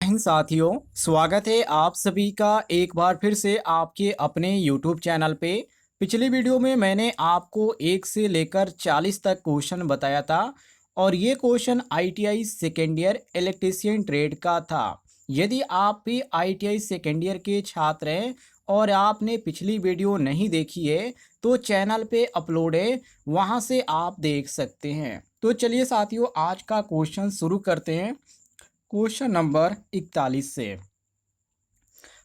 साथियों, स्वागत है आप सभी का एक बार फिर से आपके अपने YouTube चैनल पे। पिछली वीडियो में मैंने आपको 1 से लेकर 40 तक क्वेश्चन बताया था और ये question ITI second year electrician trade का था। यदि आप भी ITI सेकेंड ईयर के छात्र हैं और आपने पिछली वीडियो नहीं देखी है तो चैनल पे अपलोड है, वहाँ से आप देख सकते हैं। तो चलिए साथियों, आज का क्वेश्चन शुरू करते हैं क्वेश्चन नंबर 41 से,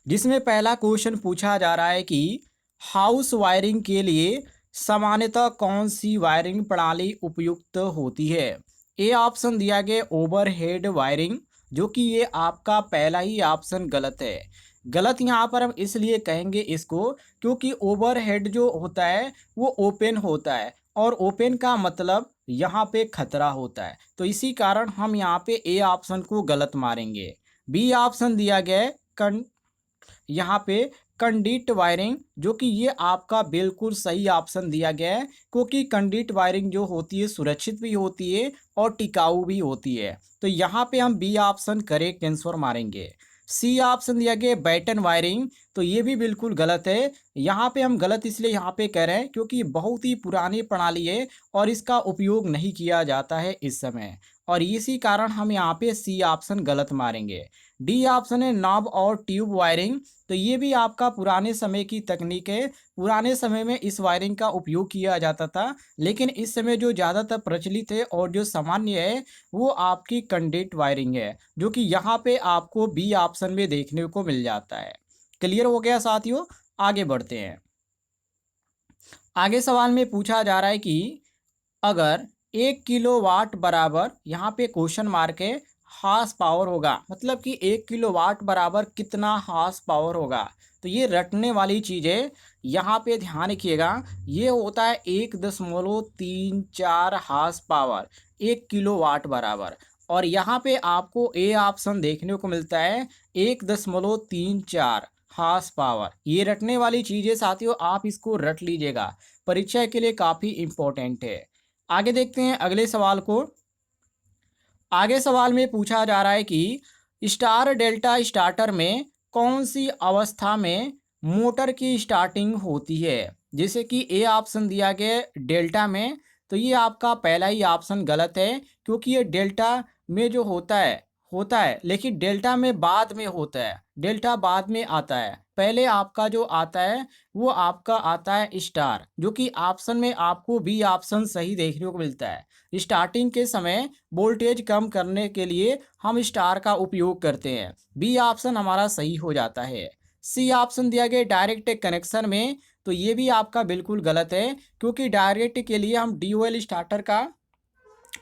जिसमें पहला क्वेश्चन पूछा जा रहा है कि हाउस वायरिंग के लिए सामान्यतः कौन सी वायरिंग प्रणाली उपयुक्त होती है। ए ऑप्शन दिया गया ओवरहेड वायरिंग, जो कि ये आपका पहला ही ऑप्शन गलत है। गलत यहाँ पर हम इसलिए कहेंगे इसको क्योंकि ओवरहेड जो होता है वो ओपन होता है और ओपन का मतलब यहाँ पे खतरा होता है, तो इसी कारण हम यहाँ पे ए ऑप्शन को गलत मारेंगे। बी ऑप्शन दिया गया है यहाँ पे कंडक्ट वायरिंग, जो कि ये आपका बिल्कुल सही ऑप्शन दिया गया है क्योंकि कंडक्ट वायरिंग जो होती है सुरक्षित भी होती है और टिकाऊ भी होती है। तो यहाँ पे हम बी ऑप्शन करेक्ट आंसर मारेंगे। सी ऑप्शन दिया गया बैटन वायरिंग, तो ये भी बिल्कुल गलत है। यहाँ पे हम गलत इसलिए यहाँ पे कह रहे हैं क्योंकि बहुत ही पुरानी प्रणाली है और इसका उपयोग नहीं किया जाता है इस समय, और इसी कारण हम यहाँ पे सी ऑप्शन गलत मारेंगे। डी ऑप्शन है नॉब और ट्यूब वायरिंग, तो ये भी आपका पुराने समय की तकनीक है। पुराने समय में इस वायरिंग का उपयोग किया जाता था, लेकिन इस समय जो ज़्यादातर प्रचलित है और जो सामान्य है वो आपकी कंडक्ट वायरिंग है, जो कि यहाँ पे आपको बी ऑप्शन में देखने को मिल जाता है। क्लियर हो गया साथियों, आगे बढ़ते हैं। आगे सवाल में पूछा जा रहा है कि अगर 1 किलोवाट बराबर, यहाँ पे क्वेश्चन मार्क है, हार्स पावर होगा, मतलब कि 1 किलोवाट बराबर कितना हार्स पावर होगा। तो ये रटने वाली चीज़ है, यहाँ पे ध्यान रखिएगा। ये होता है 1.34 हार्स पावर 1 किलोवाट बराबर, और यहाँ पे आपको ए ऑप्शन देखने को मिलता है 1.34 हार्स पावर। ये रटने वाली चीज़ है साथियों, आप इसको रट लीजिएगा, परीक्षा के लिए काफ़ी इम्पोर्टेंट है। आगे देखते हैं अगले सवाल को। आगे सवाल में पूछा जा रहा है कि स्टार डेल्टा स्टार्टर में कौन सी अवस्था में मोटर की स्टार्टिंग होती है। जैसे कि ए ऑप्शन दिया गया है डेल्टा में, तो ये आपका पहला ही ऑप्शन गलत है क्योंकि ये डेल्टा में जो होता है लेकिन डेल्टा में बाद में होता है, डेल्टा बाद में आता है। पहले आपका जो आता है वो आपका आता है स्टार, जो कि ऑप्शन में आपको बी ऑप्शन सही देखने को मिलता है। स्टार्टिंग के समय वोल्टेज कम करने के लिए हम स्टार का उपयोग करते हैं, बी ऑप्शन हमारा सही हो जाता है। सी ऑप्शन दिया गया डायरेक्ट कनेक्शन में, तो ये भी आपका बिल्कुल गलत है क्योंकि डायरेक्ट के लिए हम DOL स्टार्टर का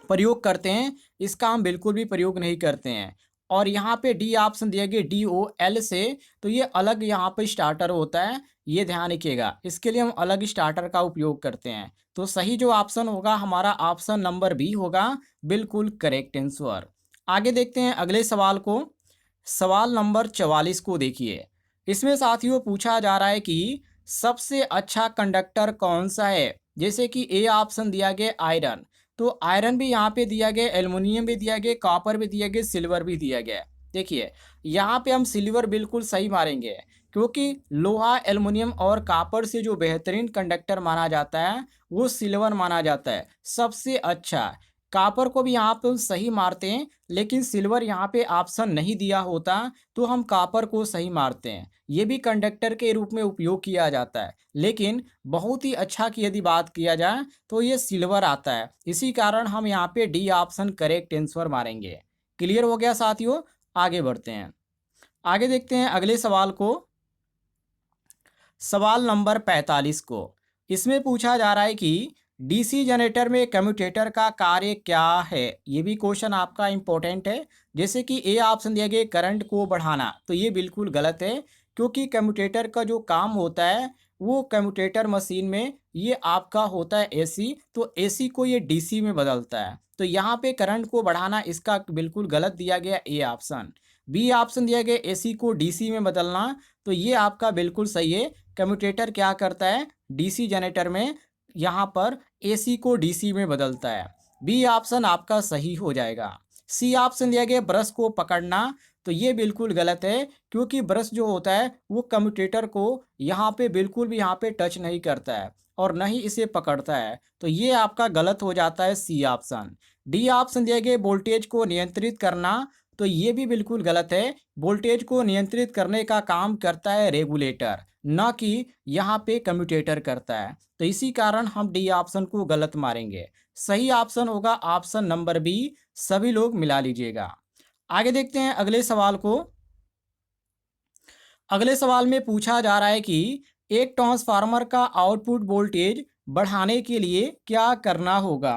प्रयोग करते हैं, इसका हम बिल्कुल भी प्रयोग नहीं करते हैं। और यहाँ पे डी ऑप्शन दिया गया DOL से, तो ये अलग यहाँ पे स्टार्टर होता है, ये ध्यान रखिएगा, इसके लिए हम अलग स्टार्टर का उपयोग करते हैं। तो सही जो ऑप्शन होगा हमारा ऑप्शन नंबर बी होगा, बिल्कुल करेक्ट आंसर। आगे देखते हैं अगले सवाल को। सवाल नंबर 44 को देखिए। इसमें साथियों पूछा जा रहा है कि सबसे अच्छा कंडक्टर कौन सा है। जैसे कि ए ऑप्शन दिया गया आयरन, तो आयरन भी यहाँ पे दिया गया, एल्युमिनियम भी दिया गया, कॉपर भी दिया गया, सिल्वर भी दिया गया। देखिए यहाँ पे हम सिल्वर बिल्कुल सही मारेंगे क्योंकि लोहा, एल्युमिनियम और कॉपर से जो बेहतरीन कंडक्टर माना जाता है वो सिल्वर माना जाता है सबसे अच्छा। कॉपर को भी यहाँ पे हम सही मारते हैं, लेकिन सिल्वर यहाँ पे ऑप्शन नहीं दिया होता तो हम कॉपर को सही मारते हैं। ये भी कंडक्टर के रूप में उपयोग किया जाता है, लेकिन बहुत ही अच्छा की यदि बात किया जाए तो ये सिल्वर आता है, इसी कारण हम यहाँ पे डी ऑप्शन करेक्ट आंसर मारेंगे। क्लियर हो गया साथियों, आगे बढ़ते हैं। आगे देखते हैं अगले सवाल को। सवाल नंबर 45 को, इसमें पूछा जा रहा है कि डीसी जनरेटर में कम्यूटेटर का कार्य क्या है। ये भी क्वेश्चन आपका इंपॉर्टेंट है। जैसे कि ए ऑप्शन दिया गया करंट को बढ़ाना, तो ये बिल्कुल गलत है क्योंकि कम्यूटेटर का जो काम होता है वो कम्यूटेटर मशीन में ये आपका होता है एसी, तो एसी को ये डीसी में बदलता है। तो यहाँ पे करंट को बढ़ाना इसका बिल्कुल गलत दिया गया ए ऑप्शन। बी ऑप्शन दिया गया एसी को डीसी में बदलना, तो ये आपका बिल्कुल सही है। कम्यूटेटर क्या करता है डीसी जनरेटर में, यहाँ पर एसी को डीसी में बदलता है। बी ऑप्शन आपका सही हो जाएगा। सी ऑप्शन दिया गया ब्रश को पकड़ना, तो तो ये बिल्कुल गलत है, क्योंकि ब्रश जो होता है वो कम्यूटेटर को यहाँ पे बिल्कुल भी यहाँ पे टच नहीं करता है और न ही इसे पकड़ता है। तो ये आपका गलत हो जाता है सी ऑप्शन। डी ऑप्शन दिए गए वोल्टेज को नियंत्रित करना, तो ये भी बिल्कुल गलत है। वोल्टेज को नियंत्रित करने का काम करता है रेगुलेटर, न कि यहाँ पे कम्यूटेटर करता है। तो इसी कारण हम डी ऑप्शन को गलत मारेंगे। सही ऑप्शन होगा ऑप्शन नंबर बी। सभी लोग मिला लीजिएगा। आगे देखते हैं अगले सवाल को। अगले सवाल में पूछा जा रहा है कि एक ट्रांसफार्मर का आउटपुट वोल्टेज बढ़ाने के लिए क्या करना होगा।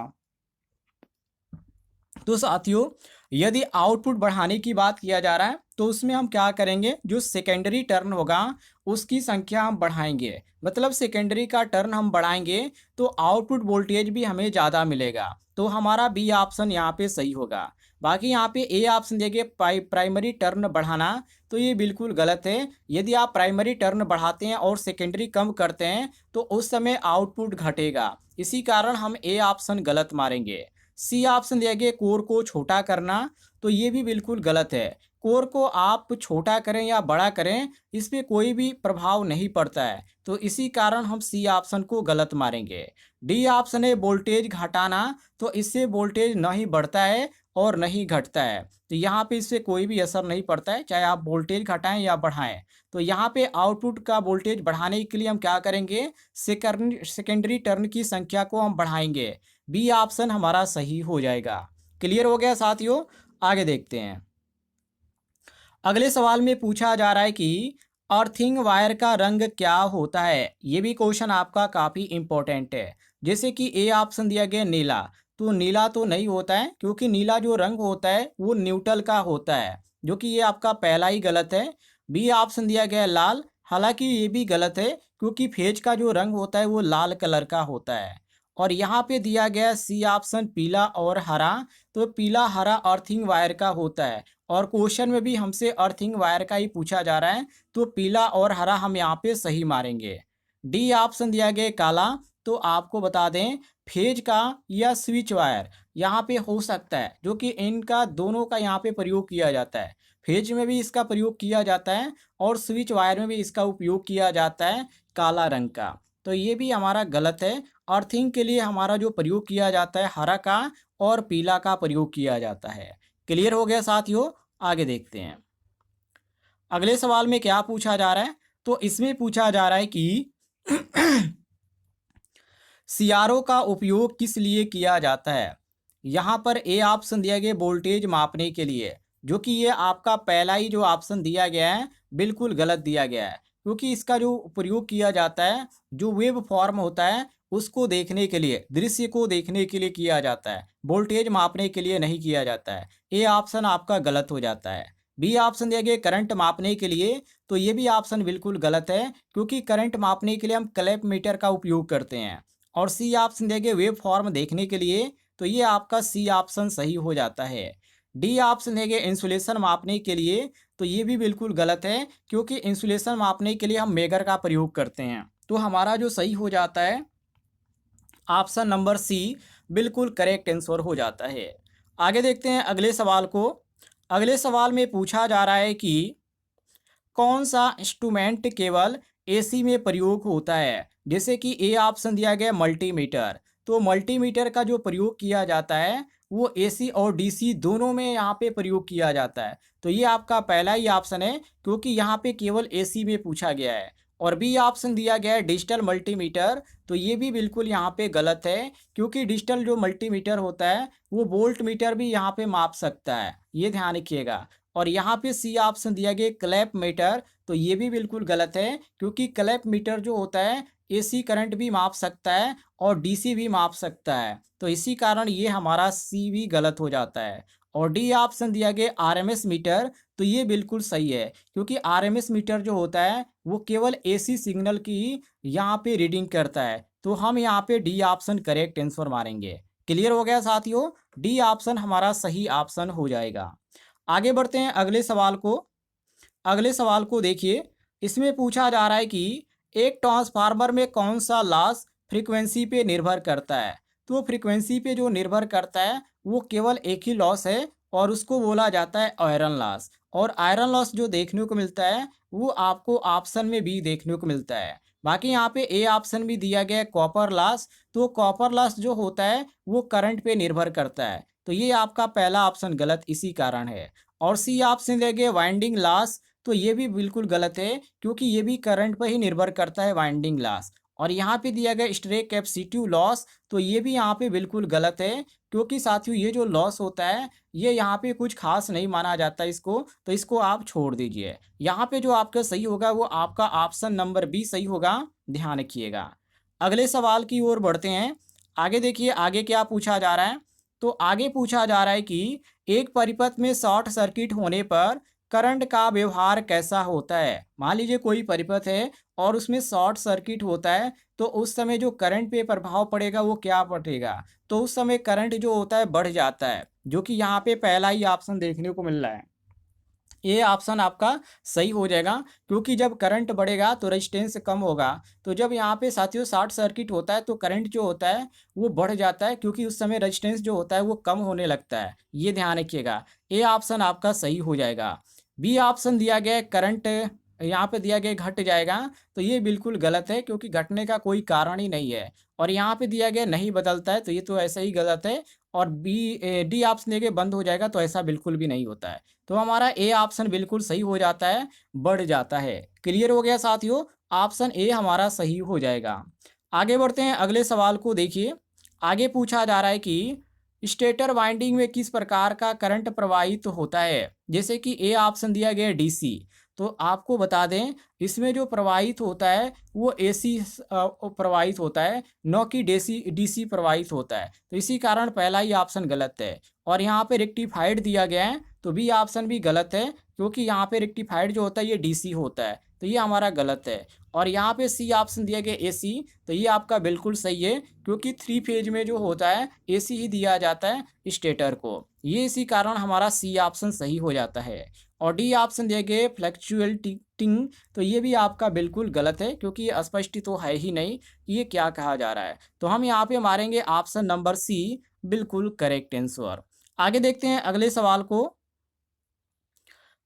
तो साथियों, यदि आउटपुट बढ़ाने की बात किया जा रहा है तो उसमें हम क्या करेंगे, जो सेकेंडरी टर्न होगा उसकी संख्या हम बढ़ाएंगे। मतलब सेकेंडरी का टर्न हम बढ़ाएंगे तो आउटपुट वोल्टेज भी हमें ज़्यादा मिलेगा। तो हमारा बी ऑप्शन यहाँ पे सही होगा। बाकी यहाँ पे ए ऑप्शन देंगे प्राइमरी टर्न बढ़ाना, तो ये बिल्कुल गलत है। यदि आप प्राइमरी टर्न बढ़ाते हैं और सेकेंडरी कम करते हैं तो उस समय आउटपुट घटेगा। इसी कारण हम ए ऑप्शन गलत मारेंगे। सी ऑप्शन दिया गया कोर को छोटा करना, तो ये भी बिल्कुल गलत है। कोर को आप छोटा करें या बड़ा करें, इस पे कोई भी प्रभाव नहीं पड़ता है। तो इसी कारण हम सी ऑप्शन को गलत मारेंगे। डी ऑप्शन है वोल्टेज घटाना, तो इससे वोल्टेज न ही बढ़ता है और न ही घटता है। तो यहाँ पे इससे कोई भी असर नहीं पड़ता है, चाहे आप वोल्टेज घटाएं या बढ़ाएं। तो यहाँ पे आउटपुट का वोल्टेज बढ़ाने के लिए हम क्या करेंगे, सेकेंडरी टर्न की संख्या को हम बढ़ाएंगे। बी ऑप्शन हमारा सही हो जाएगा। क्लियर हो गया साथियों। आगे देखते हैं। अगले सवाल में पूछा जा रहा है कि अर्थिंग वायर का रंग क्या होता है। ये भी क्वेश्चन आपका काफ़ी इंपॉर्टेंट है। जैसे कि ए ऑप्शन दिया गया नीला, तो नीला तो नहीं होता है, क्योंकि नीला जो रंग होता है वो न्यूट्रल का होता है, जो कि ये आपका पहला ही गलत है। बी ऑप्शन दिया गया लाल, हालांकि ये भी गलत है, क्योंकि फेज का जो रंग होता है वो लाल कलर का होता है। और यहाँ पे दिया गया सी ऑप्शन पीला और हरा, तो पीला हरा अर्थिंग वायर का होता है। और क्वेश्चन में भी हमसे अर्थिंग वायर का ही पूछा जा रहा है, तो पीला और हरा हम यहाँ पे सही मारेंगे। डी ऑप्शन दिया गया काला, तो आपको बता दें फेज का या स्विच वायर यहाँ पे हो सकता है, जो कि इनका दोनों का यहाँ पे प्रयोग किया जाता है। फेज में भी इसका प्रयोग किया जाता है और स्विच वायर में भी इसका उपयोग किया जाता है काला रंग का। तो ये भी हमारा गलत है। अर्थिंग के लिए हमारा जो प्रयोग किया जाता है हरा का और पीला का प्रयोग किया जाता है। क्लियर हो गया साथियों। आगे देखते हैं। अगले सवाल में क्या पूछा जा रहा है, तो इसमें पूछा जा रहा है कि सीआरओ का उपयोग किस लिए किया जाता है। यहाँ पर ए ऑप्शन दिया गया वोल्टेज मापने के लिए, जो कि ये आपका पहला ही जो ऑप्शन दिया गया है बिल्कुल गलत दिया गया है। क्योंकि इसका जो प्रयोग किया जाता है, जो वेव फॉर्म होता है उसको देखने के लिए, दृश्य को देखने के लिए किया जाता है, वोल्टेज मापने के लिए नहीं किया जाता है। ए ऑप्शन आपका गलत हो जाता है। बी ऑप्शन दिया गया करंट मापने के लिए, तो ये भी ऑप्शन बिल्कुल गलत है, क्योंकि करंट मापने के लिए हम क्लैप मीटर का उपयोग करते हैं। और सी ऑप्शन दिया गया वेव फॉर्म देखने के लिए, तो ये आपका सी ऑप्शन सही हो जाता है। डी ऑप्शन दिया गया इंसुलेशन मापने के लिए, तो ये भी बिल्कुल गलत है, क्योंकि इंसुलेशन मापने के लिए हम मेगर का प्रयोग करते हैं। तो हमारा जो सही हो जाता है ऑप्शन नंबर सी बिल्कुल करेक्ट आंसर हो जाता है। आगे देखते हैं अगले सवाल को। अगले सवाल में पूछा जा रहा है कि कौन सा इंस्ट्रूमेंट केवल एसी में प्रयोग होता है। जैसे कि ए ऑप्शन दिया गया मल्टीमीटर, तो मल्टीमीटर का जो प्रयोग किया जाता है वो एसी और डीसी दोनों में यहाँ पे प्रयोग किया जाता है। तो ये आपका पहला ही ऑप्शन है, क्योंकि यहाँ पे केवल एसी में पूछा गया है। और बी ऑप्शन दिया गया है डिजिटल मल्टीमीटर, तो ये भी बिल्कुल यहाँ पे गलत है, क्योंकि डिजिटल जो मल्टीमीटर होता है वो वोल्ट मीटर भी यहाँ पे माप सकता है, ये ध्यान रखिएगा। और यहाँ पे सी ऑप्शन दिया गया क्लैप मीटर, तो ये भी बिल्कुल गलत है, क्योंकि क्लैप मीटर जो होता है एसी करंट भी माप सकता है और डीसी भी माप सकता है। तो इसी कारण ये हमारा सी भी गलत हो जाता है। और डी ऑप्शन दिया गया आरएमएस मीटर, तो ये बिल्कुल सही है, क्योंकि आरएमएस मीटर जो होता है वो केवल एसी सिग्नल की यहाँ पे रीडिंग करता है। तो हम यहाँ पे डी ऑप्शन करेक्ट आंसर मारेंगे। क्लियर हो गया साथियों। डी ऑप्शन हमारा सही ऑप्शन हो जाएगा। आगे बढ़ते हैं अगले सवाल को। अगले सवाल को देखिए। इसमें पूछा जा रहा है कि एक ट्रांसफार्मर में कौन सा लॉस फ्रीक्वेंसी पे निर्भर करता है। तो फ्रीक्वेंसी पे जो निर्भर करता है वो केवल एक ही लॉस है, और उसको बोला जाता है आयरन लॉस। और आयरन लॉस जो देखने को मिलता है वो आपको ऑप्शन में बी देखने को मिलता है। बाकी यहाँ पे ए ऑप्शन भी दिया गया है कॉपर लॉस, तो कॉपर लॉस जो होता है वो करंट पे निर्भर करता है, तो ये आपका पहला ऑप्शन गलत इसी कारण है। और सी ऑप्शन दिया गया वाइंडिंग लॉस, तो ये भी बिल्कुल गलत है क्योंकि ये भी करंट पर ही निर्भर करता है वाइंडिंग लॉस। और यहाँ पे दिया गया स्ट्रे कैपेसिटिव लॉस, तो ये भी यहाँ पे बिल्कुल गलत है क्योंकि साथियों ये जो लॉस होता है ये यहाँ पे कुछ खास नहीं माना जाता इसको, तो इसको आप छोड़ दीजिए। यहाँ पे जो आपका सही होगा वो आपका ऑप्शन नंबर बी सही होगा, ध्यान रखिएगा। अगले सवाल की ओर बढ़ते हैं। आगे देखिए आगे क्या पूछा जा रहा है। तो आगे पूछा जा रहा है कि एक परिपथ में शॉर्ट सर्किट होने पर करंट का व्यवहार कैसा होता है। मान लीजिए कोई परिपथ है और उसमें शॉर्ट सर्किट होता है, तो उस समय जो करंट पे प्रभाव पड़ेगा वो क्या पड़ेगा, तो उस समय करंट जो होता है बढ़ जाता है, जो कि यहाँ पे पहला ही ऑप्शन देखने को मिल रहा है। ये ऑप्शन आपका सही हो जाएगा क्योंकि जब करंट बढ़ेगा तो रेजिस्टेंस कम होगा, तो जब यहाँ पे साथियों शॉर्ट सर्किट होता है तो करंट जो होता है वो बढ़ जाता है क्योंकि उस समय रेजिस्टेंस जो होता है वो कम होने लगता है, ये ध्यान रखिएगा। ए ऑप्शन आपका सही हो जाएगा। बी ऑप्शन दिया गया है करंट यहाँ पे दिया गया घट जाएगा, तो ये बिल्कुल गलत है क्योंकि घटने का कोई कारण ही नहीं है। और यहाँ पे दिया गया नहीं बदलता है, तो ये तो ऐसा ही गलत है। और डी ऑप्शन दिया गया बंद हो जाएगा, तो ऐसा बिल्कुल भी नहीं होता है। तो हमारा ए ऑप्शन बिल्कुल सही हो जाता है, बढ़ जाता है। क्लियर हो गया साथियों, ऑप्शन ए हमारा सही हो जाएगा। आगे बढ़ते हैं अगले सवाल को देखिए। आगे पूछा जा रहा है कि स्टेटर वाइंडिंग में किस प्रकार का करंट प्रवाहित होता है। जैसे कि ए ऑप्शन दिया गया डीसी, तो आपको बता दें इसमें जो प्रवाहित होता है वो एसी प्रवाहित होता है, न कि डीसी प्रवाहित होता है, तो इसी कारण पहला ही ऑप्शन गलत है। और यहाँ पे रेक्टिफाइड दिया गया है, तो बी ऑप्शन भी गलत है क्योंकि यहाँ पे रेक्टिफाइड जो होता है ये डीसी होता है, तो ये हमारा गलत है। और यहाँ पे सी ऑप्शन दिया गया एसी, तो ये आपका बिल्कुल सही है क्योंकि 3 फेज में जो होता है एसी ही दिया जाता है स्टेटर को, ये इसी कारण हमारा सी ऑप्शन सही हो जाता है। और डी ऑप्शन दिया गया फ्लक्चुएटिंग, तो ये भी आपका बिल्कुल गलत है क्योंकि ये स्पष्ट तो है ही नहीं कि ये क्या कहा जा रहा है, तो हम यहाँ पे मारेंगे ऑप्शन नंबर सी, बिल्कुल करेक्ट आंसर। आगे देखते हैं अगले सवाल को।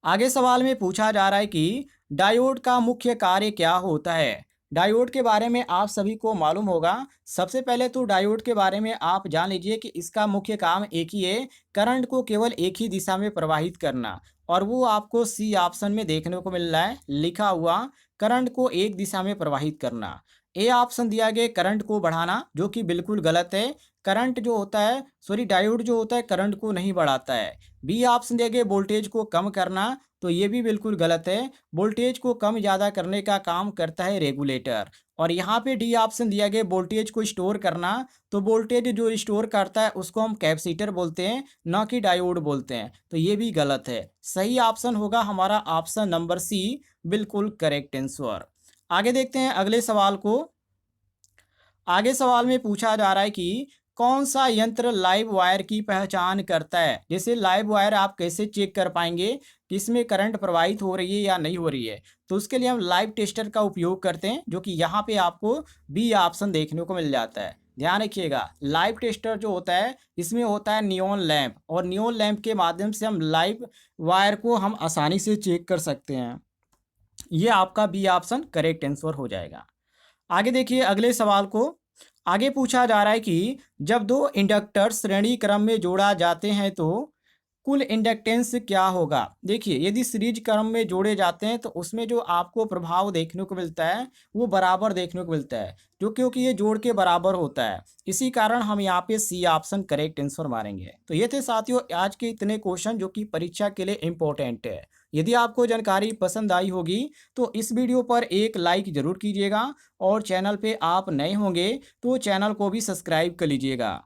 आगे सवाल में पूछा जा रहा है कि डायोड का मुख्य कार्य क्या होता है। डायोड के बारे में आप सभी को मालूम होगा। सबसे पहले तो डायोड के बारे में आप जान लीजिए कि इसका मुख्य काम एक ही है, करंट को केवल एक ही दिशा में प्रवाहित करना, और वो आपको सी ऑप्शन में देखने को मिल रहा है लिखा हुआ, करंट को एक दिशा में प्रवाहित करना। ए ऑप्शन दिया गया करंट को बढ़ाना, जो कि बिल्कुल गलत है। करंट जो होता है डायोड जो होता है करंट को नहीं बढ़ाता है। बी ऑप्शन दिया गया वोल्टेज को कम करना, तो ये भी बिल्कुल गलत है। वोल्टेज को कम ज़्यादा करने का काम करता है रेगुलेटर। और यहाँ पे डी ऑप्शन दिया गया वोल्टेज को स्टोर करना, तो वोल्टेज जो स्टोर करता है उसको हम कैपेसिटर बोलते हैं, ना कि डायोड बोलते हैं, तो ये भी गलत है। सही ऑप्शन होगा हमारा ऑप्शन नंबर सी, बिल्कुल करेक्ट आंसर। आगे देखते हैं अगले सवाल को। आगे सवाल में पूछा जा रहा है कि कौन सा यंत्र लाइव वायर की पहचान करता है। जैसे लाइव वायर आप कैसे चेक कर पाएंगे कि इसमें करंट प्रवाहित हो रही है या नहीं हो रही है, तो उसके लिए हम लाइव टेस्टर का उपयोग करते हैं, जो कि यहाँ पे आपको बी ऑप्शन देखने को मिल जाता है। ध्यान रखिएगा, लाइव टेस्टर जो होता है इसमें होता है नियॉन लैंप, और नियॉन लैंप के माध्यम से हम लाइव वायर को हम आसानी से चेक कर सकते हैं। ये आपका बी ऑप्शन करेक्ट आंसर हो जाएगा। आगे देखिए अगले सवाल को। आगे पूछा जा रहा है कि जब दो इंडक्टर श्रेणी क्रम में जोड़ा जाते हैं तो कुल इंडक्टेंस क्या होगा। देखिए यदि सीरीज क्रम में जोड़े जाते हैं तो उसमें जो आपको प्रभाव देखने को मिलता है वो बराबर देखने को मिलता है, जो क्योंकि ये जोड़ के बराबर होता है, इसी कारण हम यहाँ पे सी ऑप्शन करेक्ट आंसर मारेंगे। तो ये थे साथियों आज के इतने क्वेश्चन जो कि परीक्षा के लिए इम्पोर्टेंट है। यदि आपको जानकारी पसंद आई होगी तो इस वीडियो पर एक लाइक ज़रूर कीजिएगा, और चैनल पे आप नए होंगे तो चैनल को भी सब्सक्राइब कर लीजिएगा।